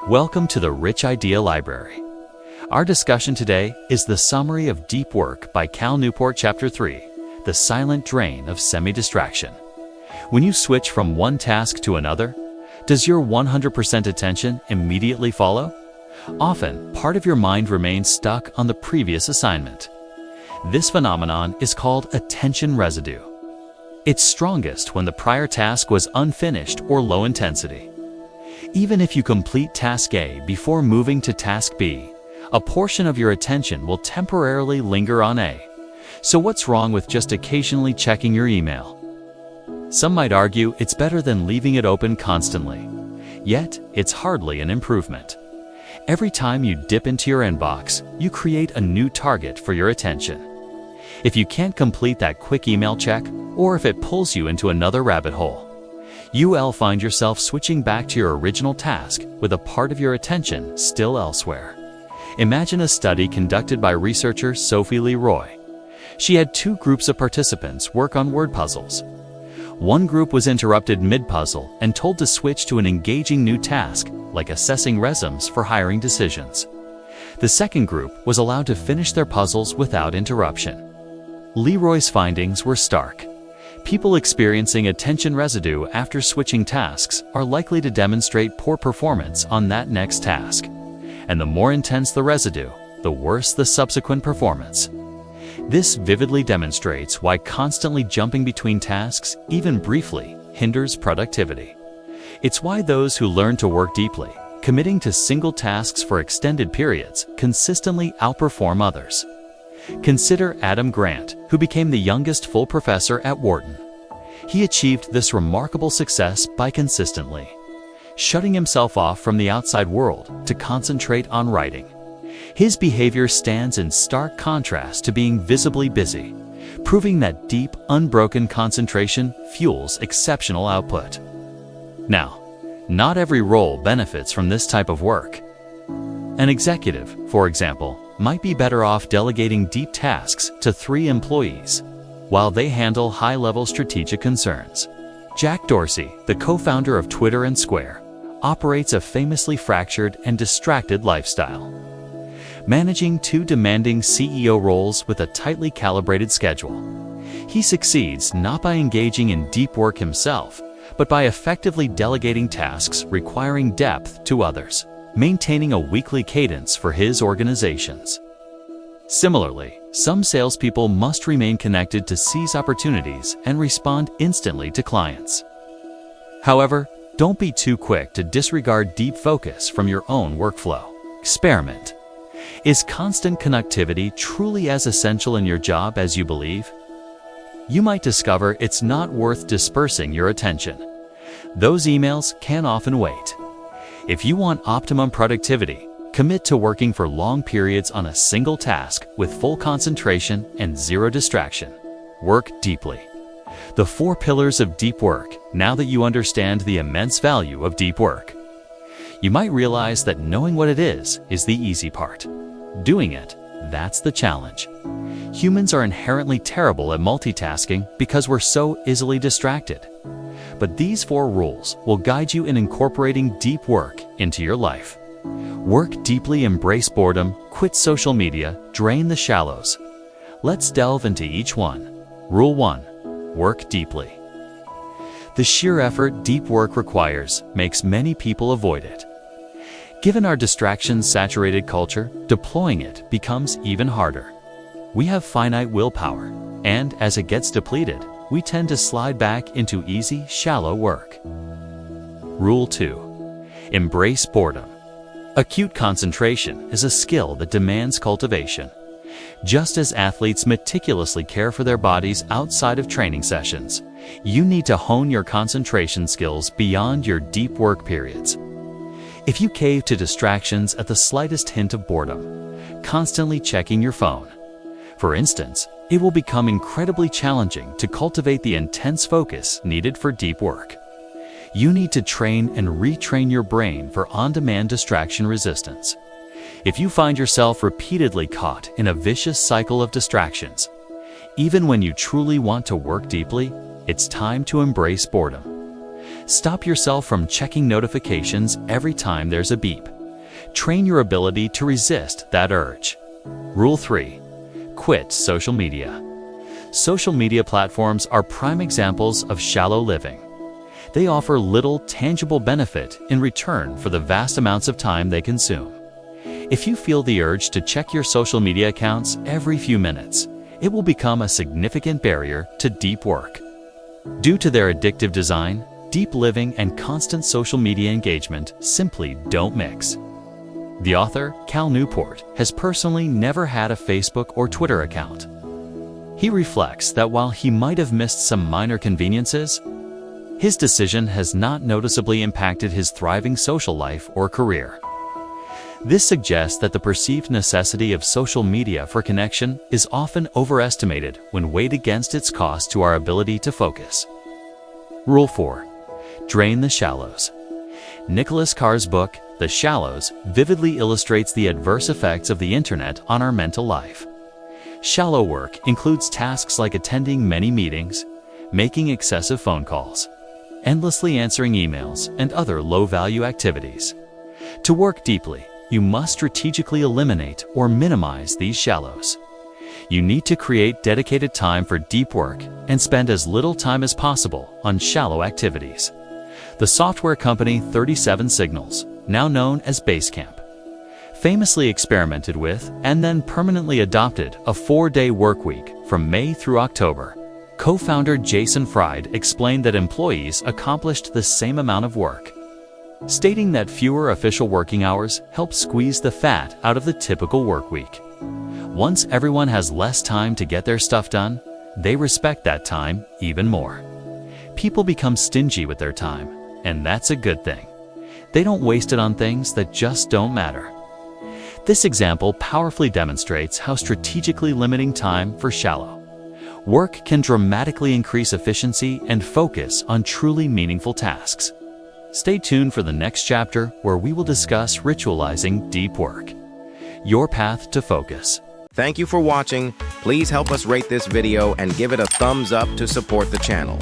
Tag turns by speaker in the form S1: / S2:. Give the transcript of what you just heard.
S1: Welcome to the Rich Idea Library. Our discussion today is the summary of Deep Work by Cal Newport, Chapter 3, The Silent Drain of Semi-Distraction. When you switch from one task to another, does your 100% attention immediately follow? Often, part of your mind remains stuck on the previous assignment. This phenomenon is called attention residue. It's strongest when the prior task was unfinished or low intensity. Even if you complete Task A before moving to Task B, a portion of your attention will temporarily linger on A. So what's wrong with just occasionally checking your email? Some might argue it's better than leaving it open constantly. Yet, it's hardly an improvement. Every time you dip into your inbox, you create a new target for your attention. If you can't complete that quick email check, or if it pulls you into another rabbit hole, you'll find yourself switching back to your original task with a part of your attention still elsewhere. Imagine a study conducted by researcher Sophie Leroy. She had two groups of participants work on word puzzles. One group was interrupted mid-puzzle and told to switch to an engaging new task, like assessing resumes for hiring decisions. The second group was allowed to finish their puzzles without interruption. Leroy's findings were stark. People experiencing attention residue after switching tasks are likely to demonstrate poor performance on that next task. And the more intense the residue, the worse the subsequent performance. This vividly demonstrates why constantly jumping between tasks, even briefly, hinders productivity. It's why those who learn to work deeply, committing to single tasks for extended periods, consistently outperform others. Consider Adam Grant, who became the youngest full professor at Wharton. He achieved this remarkable success by consistently shutting himself off from the outside world to concentrate on writing. His behavior stands in stark contrast to being visibly busy, proving that deep, unbroken concentration fuels exceptional output. Now, not every role benefits from this type of work. An executive, for example, might be better off delegating deep tasks to 3 employees, while they handle high-level strategic concerns. Jack Dorsey, the co-founder of Twitter and Square, operates a famously fractured and distracted lifestyle. Managing 2 demanding CEO roles with a tightly calibrated schedule, he succeeds not by engaging in deep work himself, but by effectively delegating tasks requiring depth to others, maintaining a weekly cadence for his organizations. Similarly, some salespeople must remain connected to seize opportunities and respond instantly to clients. However, don't be too quick to disregard deep focus from your own workflow. Experiment. Is constant connectivity truly as essential in your job as you believe? You might discover it's not worth dispersing your attention. Those emails can often wait. If you want optimum productivity, commit to working for long periods on a single task with full concentration and zero distraction. Work deeply. The 4 pillars of deep work, now that you understand the immense value of deep work. You might realize that knowing what it is the easy part. Doing it, that's the challenge. Humans are inherently terrible at multitasking because we're so easily distracted. But these 4 rules will guide you in incorporating deep work into your life. Work deeply, embrace boredom, quit social media, drain the shallows. Let's delve into each one. Rule 1. Work deeply. The sheer effort deep work requires makes many people avoid it. Given our distraction-saturated culture, deploying it becomes even harder. We have finite willpower, and as it gets depleted, we tend to slide back into easy, shallow work. Rule 2. Embrace boredom. Acute concentration is a skill that demands cultivation. Just as athletes meticulously care for their bodies outside of training sessions, you need to hone your concentration skills beyond your deep work periods. If you cave to distractions at the slightest hint of boredom, constantly checking your phone, for instance, it will become incredibly challenging to cultivate the intense focus needed for deep work. You need to train and retrain your brain for on-demand distraction resistance. If you find yourself repeatedly caught in a vicious cycle of distractions, even when you truly want to work deeply, it's time to embrace boredom. Stop yourself from checking notifications every time there's a beep. Train your ability to resist that urge. Rule 3. Quit social media. Social media platforms are prime examples of shallow living. They offer little tangible benefit in return for the vast amounts of time they consume. If you feel the urge to check your social media accounts every few minutes, it will become a significant barrier to deep work. Due to their addictive design, deep living and constant social media engagement simply don't mix. The author, Cal Newport, has personally never had a Facebook or Twitter account. He reflects that while he might have missed some minor conveniences, his decision has not noticeably impacted his thriving social life or career. This suggests that the perceived necessity of social media for connection is often overestimated when weighed against its cost to our ability to focus. Rule 4. Drain the shallows. Nicholas Carr's book, The Shallows, vividly illustrates the adverse effects of the internet on our mental life. Shallow work includes tasks like attending many meetings, making excessive phone calls, endlessly answering emails, and other low-value activities. To work deeply, you must strategically eliminate or minimize these shallows. You need to create dedicated time for deep work and spend as little time as possible on shallow activities. The software company 37 Signals, now known as Basecamp, famously experimented with and then permanently adopted a 4-day workweek from May through October. Co-founder Jason Fried explained that employees accomplished the same amount of work, stating that fewer official working hours help squeeze the fat out of the typical workweek. Once everyone has less time to get their stuff done, they respect that time even more. People become stingy with their time, and that's a good thing. They don't waste it on things that just don't matter. This example powerfully demonstrates how strategically limiting time for shallow work can dramatically increase efficiency and focus on truly meaningful tasks. Stay tuned for the next chapter where we will discuss ritualizing deep work, your path to focus.
S2: Thank you for watching. Please help us rate this video and give it a thumbs up to support the channel.